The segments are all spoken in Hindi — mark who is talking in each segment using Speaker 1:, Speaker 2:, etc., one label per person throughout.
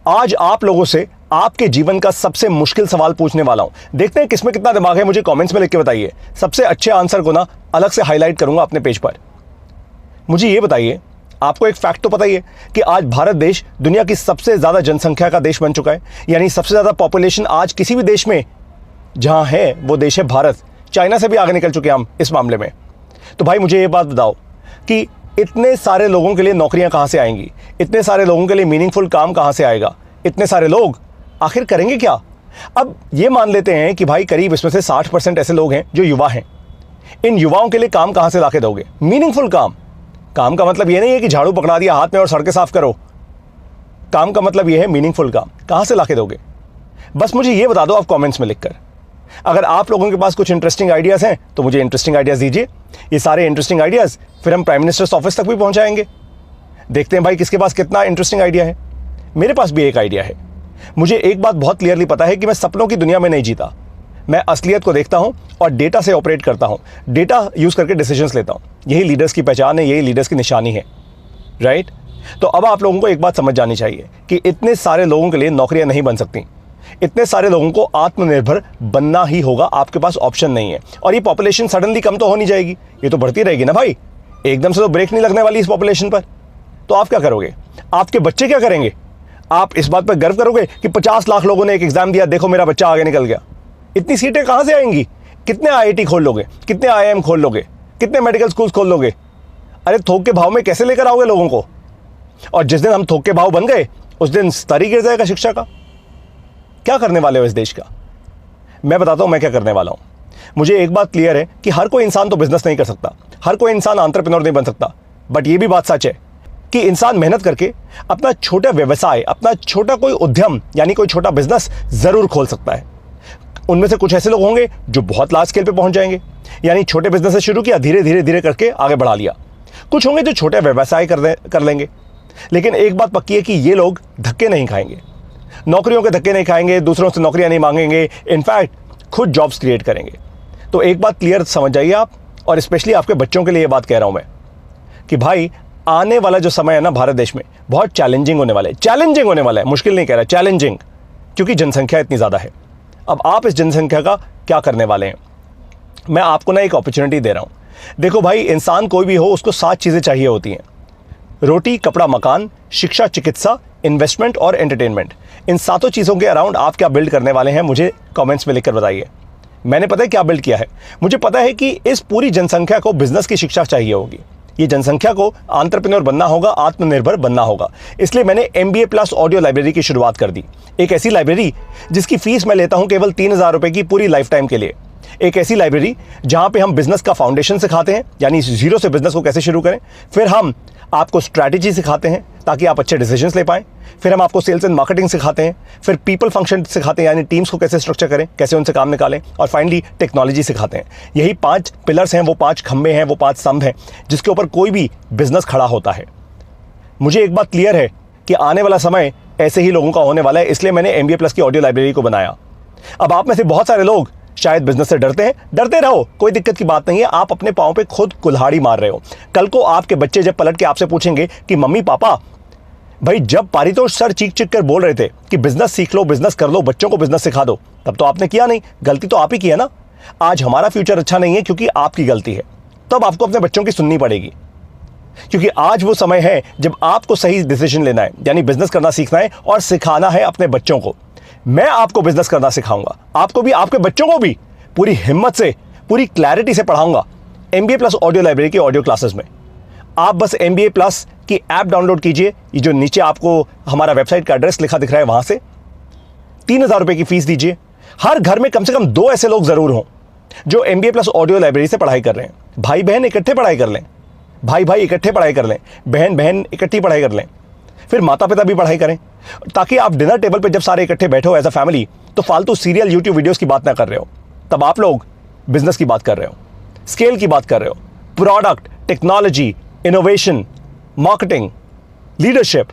Speaker 1: आज आप लोगों से आपके जीवन का सबसे मुश्किल सवाल पूछने वाला हूं। देखते हैं किसमें कितना दिमाग है, मुझे कमेंट्स में लिख के बताइए। सबसे अच्छे आंसर को ना अलग से हाईलाइट करूंगा अपने पेज पर। मुझे ये बताइए, आपको एक फैक्ट तो पता ही है कि आज भारत देश दुनिया की सबसे ज्यादा जनसंख्या का देश बन चुका है। यानी सबसे ज्यादा पॉपुलेशन आज किसी भी देश में जहां है वो देश है भारत। चाइना से भी आगे निकल चुके हैं हम इस मामले में। तो भाई मुझे ये बात बताओ कि इतने सारे लोगों के लिए नौकरियां कहां से आएंगी, इतने सारे लोगों के लिए मीनिंगफुल काम कहां से आएगा, इतने सारे लोग आखिर करेंगे क्या? अब ये मान लेते हैं कि भाई करीब इसमें से 60% ऐसे लोग हैं जो युवा हैं। इन युवाओं के लिए काम कहां से लाके दोगे? मीनिंगफुल काम। काम का मतलब ये नहीं है कि झाड़ू पकड़ा दिया हाथ में और सड़कें साफ करो। काम का मतलब ये है मीनिंगफुल काम। कहां से लाके दोगे? बस मुझे ये बता दो आप कमेंट्स में लिखकर। अगर आप लोगों के पास कुछ इंटरेस्टिंग आइडियाज हैं तो मुझे इंटरेस्टिंग आइडियाज दीजिए। ये सारे इंटरेस्टिंग आइडियाज फिर हम प्राइम मिनिस्टर्स ऑफिस तक भी पहुंचाएंगे। देखते हैं भाई किसके पास कितना इंटरेस्टिंग आइडिया है। मेरे पास भी एक आइडिया है। मुझे एक बात बहुत क्लियरली पता है कि मैं सपनों की दुनिया में नहीं जीता। मैं असलियत को देखता हूं और डेटा से ऑपरेट करता हूं। डेटा यूज करके डिसीजंस लेता हूं। यही लीडर्स की पहचान है, यही लीडर्स की निशानी है, राइट? तो अब आप लोगों को एक बात समझ जानी चाहिए कि इतने सारे लोगों के लिए नौकरियां नहीं बन सकती। इतने सारे लोगों को आत्मनिर्भर बनना ही होगा। आपके पास ऑप्शन नहीं है। और ये पॉपुलेशन सडनली कम तो हो नहीं जाएगी, ये तो बढ़ती रहेगी ना भाई। एकदम से तो ब्रेक नहीं लगने वाली इस पॉपुलेशन पर। तो आप क्या करोगे? आपके बच्चे क्या करेंगे? आप इस बात पर गर्व करोगे कि 50 लाख लोगों ने एक एग्जाम दिया, देखो मेरा बच्चा आगे निकल गया। इतनी सीटें कहां से आएंगी? कितने आईआईटी खोल लोगे? कितने आईआईएम खोल लोगे? कितने मेडिकल स्कूल खोल लोगे? अरे थोक के भाव में कैसे लेकर आओगे लोगों को? और जिस दिन हम थोक के भाव बन गए उस दिन स्तर ही गिर जाएगा शिक्षा का। क्या करने वाले हो इस देश का? मैं बताता हूं मैं क्या करने वाला हूं। मुझे एक बात क्लियर है कि हर कोई इंसान तो बिजनेस नहीं कर सकता, हर कोई इंसान एंटरप्रेन्योर नहीं बन सकता। बट ये भी बात सच है कि इंसान मेहनत करके अपना छोटा व्यवसाय, अपना छोटा कोई उद्यम यानी कोई छोटा बिजनेस जरूर खोल सकता है। उनमें से कुछ ऐसे लोग होंगे जो बहुत लार्ज स्केल पे पहुंच जाएंगे, यानी छोटे बिजनेस से शुरू किया, धीरे धीरे धीरे करके आगे बढ़ा लिया। कुछ होंगे जो छोटे व्यवसाय कर लेंगे। लेकिन एक बात पक्की है कि ये लोग धक्के नहीं खाएंगे, नौकरियों के धक्के नहीं खाएंगे, दूसरों से नौकरियां नहीं मांगेंगे, इनफैक्ट खुद जॉब्स क्रिएट करेंगे। तो एक बात क्लियर समझ जाइए आप, और स्पेशली आपके बच्चों के लिए ये बात कह रहा हूं मैं कि भाई आने वाला जो समय है ना भारत देश में बहुत चैलेंजिंग होने वाला है। चैलेंजिंग होने वाला है, मुश्किल नहीं कह रहा, चैलेंजिंग, क्योंकि जनसंख्या इतनी ज्यादा है। अब आप इस जनसंख्या का क्या करने वाले हैं? मैं आपको ना एक अपॉर्चुनिटी दे रहा हूं। देखो भाई, इंसान कोई भी हो उसको 7 चीजें चाहिए होती हैं: रोटी, कपड़ा, मकान, शिक्षा, चिकित्सा, इन्वेस्टमेंट और एंटरटेनमेंट। इन 7 चीजों के अराउंड आप क्या बिल्ड करने वाले हैं मुझे कमेंट्स में लिखकर बताइए। मैंने पता है क्या बिल्ड किया है। मुझे पता है कि इस पूरी जनसंख्या को बिजनेस की शिक्षा चाहिए होगी। ये जनसंख्या को एंटरप्रेन्योर बनना होगा, आत्मनिर्भर बनना होगा। इसलिए मैंने MBA प्लस ऑडियो लाइब्रेरी की शुरुआत कर दी। एक ऐसी लाइब्रेरी जिसकी फीस मैं लेता हूं केवल 3000 रुपए की पूरी लाइफ टाइम के लिए। एक ऐसी लाइब्रेरी जहां पे हम बिजनेस का फाउंडेशन सिखाते हैं, यानी जीरो से बिजनेस को कैसे शुरू करें। फिर हम आपको स्ट्रैटेजी सिखाते हैं ताकि आप अच्छे डिसीजंस ले पाएं। फिर हम आपको सेल्स एंड मार्केटिंग सिखाते हैं। फिर पीपल फंक्शन सिखाते हैं, यानी टीम्स को कैसे स्ट्रक्चर करें, कैसे उनसे काम निकालें। और फाइनली टेक्नोलॉजी सिखाते हैं। यही 5 पिलर्स हैं, वो 5 खंबे हैं, वो 5 स्तंभ हैं जिसके ऊपर कोई भी बिजनेस खड़ा होता है। मुझे एक बात क्लियर है कि आने वाला समय ऐसे ही लोगों का होने वाला है, इसलिए मैंने MBA प्लस की ऑडियो लाइब्रेरी को बनाया। अब आप में से बहुत सारे लोग शायद बिजनेस से डरते हैं। डरते रहो, कोई दिक्कत की बात नहीं है। आप अपने पांव पे खुद कुल्हाड़ी मार रहे हो। कल को आपके बच्चे जब पलट के आपसे पूछेंगे कि मम्मी पापा, भाई जब पारितोष सर चीख चीख कर बोल रहे थे कि बिजनेस सीख लो, बिजनेस कर लो, बच्चों को बिजनेस सिखा दो, तब तो आपने किया नहीं। गलती तो आप ही की है ना। आज हमारा फ्यूचर अच्छा नहीं है क्योंकि आपकी गलती है। तब आपको अपने बच्चों की सुननी पड़ेगी, क्योंकि आज वो समय है जब आपको सही डिसीजन लेना है, यानी बिजनेस करना सीखना है और सिखाना है अपने बच्चों को। मैं आपको बिजनेस करना सिखाऊंगा, आपको भी, आपके बच्चों को भी पूरी हिम्मत से, पूरी क्लैरिटी से पढ़ाऊंगा MBA प्लस ऑडियो लाइब्रेरी की ऑडियो क्लासेस में। आप बस MBA प्लस की ऐप डाउनलोड कीजिए। ये जो नीचे आपको हमारा वेबसाइट का एड्रेस लिखा दिख रहा है, वहां से 3000 रुपए की फीस दीजिए। हर घर में कम से कम 2 ऐसे लोग जरूर हों जो MBA प्लस ऑडियो लाइब्रेरी से पढ़ाई कर रहे हैं। भाई बहन इकट्ठे पढ़ाई कर लें, भाई भाई इकट्ठे पढ़ाई कर लें, बहन बहन इकट्ठी पढ़ाई कर लें, फिर माता पिता भी पढ़ाई करें, ताकि आप डिनर टेबल पे जब सारे इकट्ठे बैठो एज अ फैमिली तो फालतू सीरियल यूट्यूब वीडियोस की बात ना कर रहे हो। तब आप लोग बिजनेस की बात कर रहे हो, स्केल की बात कर रहे हो, product, technology, innovation, marketing, leadership,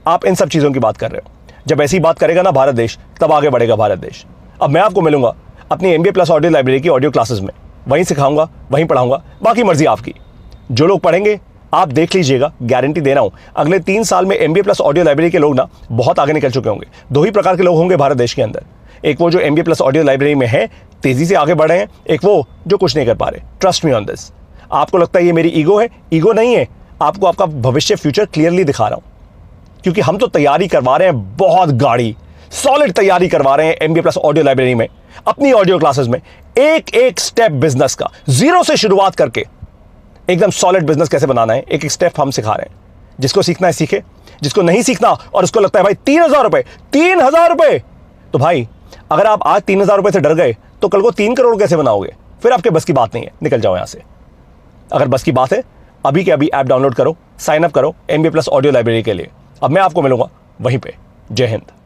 Speaker 1: आप इन सब चीजों की बात कर रहे हो। जब ऐसी बात करेगा ना भारत देश, तब आगे बढ़ेगा भारत देश। अब मैं आपको मिलूंगा अपनी MBA प्लस ऑडियो लाइब्रेरी की ऑडियो क्लासेस में, वहीं सिखाऊंगा, वहीं पढ़ाऊंगा, बाकी मर्जी आपकी। जो लोग पढ़ेंगे आप देख लीजिएगा, गारंटी दे रहा हूं, अगले 3 साल में MBA प्लस ऑडियो लाइब्रेरी के लोग ना बहुत आगे निकल चुके होंगे। 2 ही प्रकार के लोग होंगे भारत देश के अंदर, एक वो जो MBA प्लस ऑडियो लाइब्रेरी में है, तेजी से आगे बढ़े हैं, एक वो जो कुछ नहीं कर पा रहे। Trust me on this. आपको लगता है ये मेरी ईगो है? ईगो नहीं है, आपको आपका भविष्य फ्यूचर क्लियरली दिखा रहा हूं, क्योंकि हम तो तैयारी करवा रहे हैं, बहुत गाड़ी सॉलिड तैयारी करवा रहे हैं MBA प्लस ऑडियो लाइब्रेरी में, अपनी ऑडियो क्लासेस में एक एक स्टेप बिजनेस का, जीरो से शुरुआत करके एकदम सॉलिड बिजनेस कैसे बनाना है, एक एक स्टेप हम सिखा रहे हैं। जिसको सीखना है सीखे, जिसको नहीं सीखना और उसको लगता है भाई 3,000 रुपए, 3,000 रुपए, तो भाई अगर आप आज 3,000 रुपए से डर गए तो कल को 3 करोड़ कैसे बनाओगे? फिर आपके बस की बात नहीं है, निकल जाओ यहां से। अगर बस की बात है, अभी के अभी ऐप डाउनलोड करो, साइन अप करो MBA प्लस ऑडियो लाइब्रेरी के लिए। अब मैं आपको मिलूंगा वहीं पे। जय हिंद।